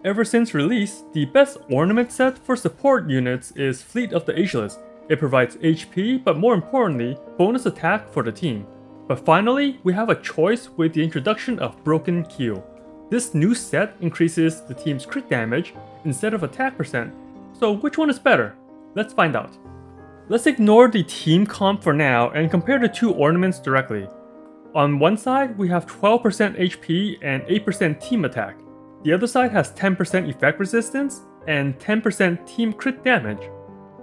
Ever since release, the best ornament set for support units is Fleet of the Ageless. It provides HP, but more importantly, bonus attack for the team. But finally, we have a choice with the introduction of Broken Keel. This new set increases the team's crit damage instead of attack percent. So which one is better? Let's find out. Let's ignore the team comp for now and compare the two ornaments directly. On one side, we have 12% HP and 8% team attack. The other side has 10% effect resistance and 10% team crit damage.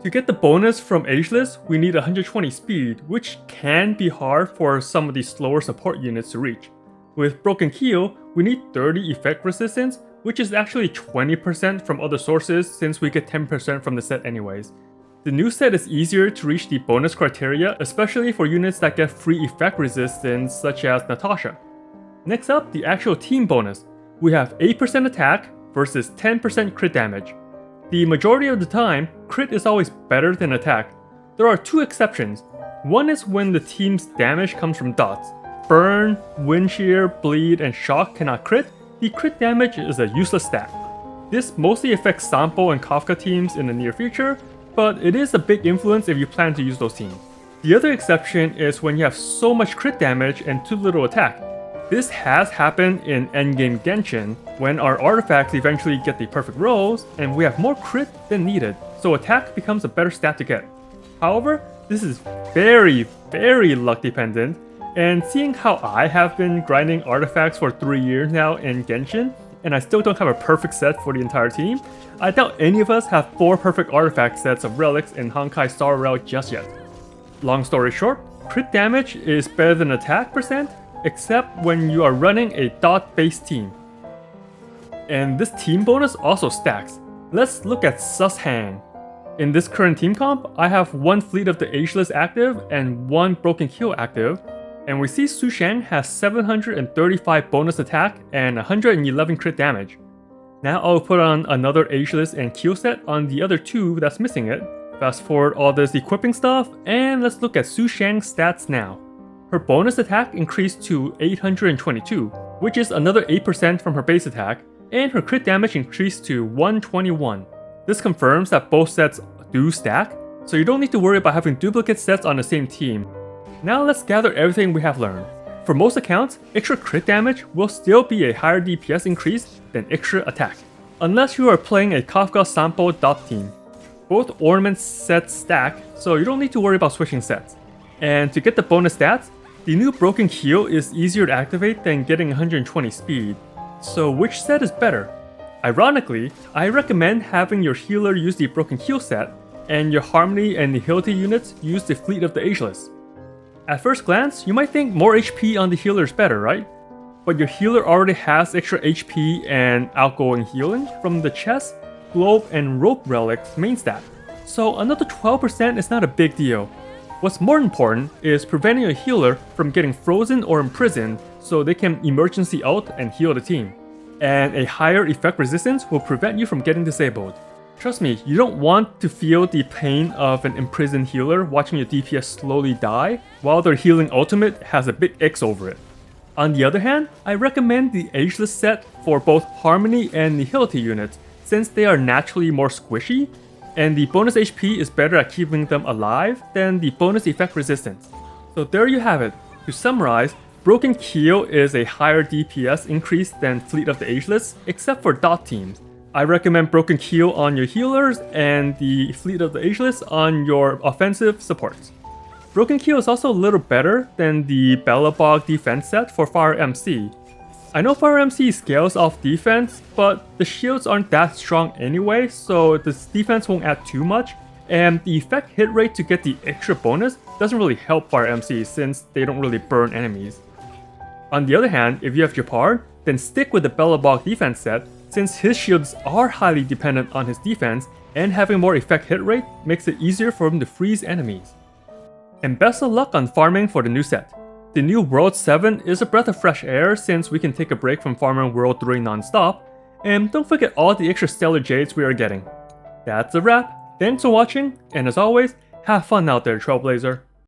To get the bonus from Ageless, we need 120 speed, which can be hard for some of the slower support units to reach. With Broken Keel, we need 30 effect resistance, which is actually 20% from other sources since we get 10% from the set anyways. The new set is easier to reach the bonus criteria, especially for units that get free effect resistance such as Natasha. Next up, the actual team bonus. We have 8% attack versus 10% crit damage. The majority of the time, crit is always better than attack. There are two exceptions. One is when the team's damage comes from dots. Burn, wind shear, bleed, and shock cannot crit. The crit damage is a useless stat. This mostly affects Sampo and Kafka teams in the near future, but it is a big influence if you plan to use those teams. The other exception is when you have so much crit damage and too little attack. This has happened in endgame Genshin, when our artifacts eventually get the perfect rolls, and we have more crit than needed, so attack becomes a better stat to get. However, this is very luck dependent, and seeing how I have been grinding artifacts for 3 years now in Genshin, and I still don't have a perfect set for the entire team, I doubt any of us have 4 perfect artifact sets of relics in Honkai Star Rail just yet. Long story short, crit damage is better than attack percent, except when you are running a dot-based team. And this team bonus also stacks. Let's look at Sushang. In this current team comp, I have 1 Fleet of the Ageless active and 1 Broken Keel active, and we see Sushang has 735 bonus attack and 111 crit damage. Now I'll put on another Ageless and Keel set on the other 2 that's missing it. Fast forward all this equipping stuff, and let's look at Sushang's stats now. Her bonus attack increased to 822, which is another 8% from her base attack, and her crit damage increased to 121. This confirms that both sets do stack, so you don't need to worry about having duplicate sets on the same team. Now let's gather everything we have learned. For most accounts, extra crit damage will still be a higher DPS increase than extra attack, unless you are playing a Kafka Sampo dot team. Both ornament sets stack, so you don't need to worry about switching sets. And to get the bonus stats, the new Broken Keel is easier to activate than getting 120 speed. So which set is better? Ironically, I recommend having your healer use the Broken Keel set, and your Harmony and Nihility units use the Fleet of the Ageless. At first glance, you might think more HP on the healer is better, right? But your healer already has extra HP and outgoing healing from the chest, globe, and rope relics main stat. So another 12% is not a big deal. What's more important is preventing a healer from getting frozen or imprisoned so they can emergency ult and heal the team. And a higher effect resistance will prevent you from getting disabled. Trust me, you don't want to feel the pain of an imprisoned healer watching your DPS slowly die while their healing ultimate has a big X over it. On the other hand, I recommend the Ageless set for both Harmony and Nihility units since they are naturally more squishy, and the bonus HP is better at keeping them alive than the bonus effect resistance. So there you have it. To summarize, Broken Keel is a higher DPS increase than Fleet of the Ageless, except for dot teams. I recommend Broken Keel on your healers and the Fleet of the Ageless on your offensive supports. Broken Keel is also a little better than the Belobog defense set for Fire MC. I know Fire MC scales off defense, but the shields aren't that strong anyway, so this defense won't add too much, and the effect hit rate to get the extra bonus doesn't really help Fire MC since they don't really burn enemies. On the other hand, if you have Japard, then stick with the Belobog defense set since his shields are highly dependent on his defense, and having more effect hit rate makes it easier for him to freeze enemies. And best of luck on farming for the new set. The new World 7 is a breath of fresh air since we can take a break from farming World 3 non-stop, and don't forget all the extra stellar jades we are getting. That's a wrap, thanks for watching, and as always, have fun out there, Trailblazer.